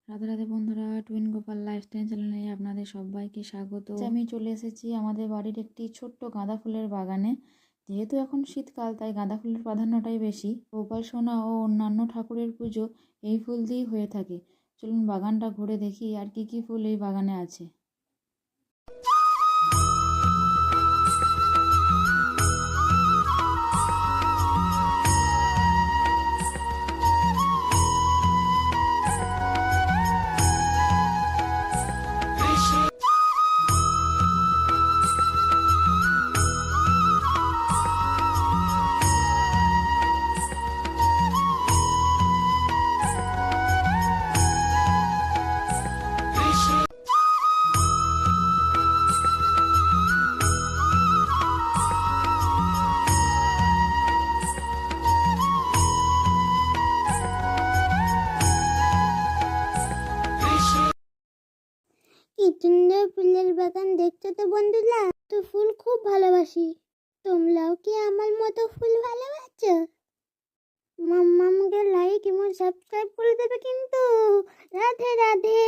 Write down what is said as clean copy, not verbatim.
রাধে রাধে বন্ধুরা, twin Gopal lifestyle চ্যানেলে আপনাদের সবাইকে স্বাগত। আমি চলে এসেছি আমাদের বাড়ির একটি ছোট্ট গাঁদা ফুলের বাগানে। যেহেতু এখন শীতকাল, তাই গাঁদা ফুলের প্রাধান্যটাই বেশি। গোপাল সোনা ও অন্যান্য ঠাকুরের পুজো এই ফুল দিয়েই হয়ে থাকে। চলুন বাগানটা ঘুরে দেখি আর কি কি ফুল এই বাগানে আছে। কি সুন্দর ফুলের বাগান দেখছো তো বন্ধুরা। তো ফুল খুব ভালোবাসি। তোমরাও কি আমার মতো ফুল ভালোবাসো? মাম্মামকে লাইক এবং সাবস্ক্রাইব করে দেবে কিন্তু। রাধে রাধে।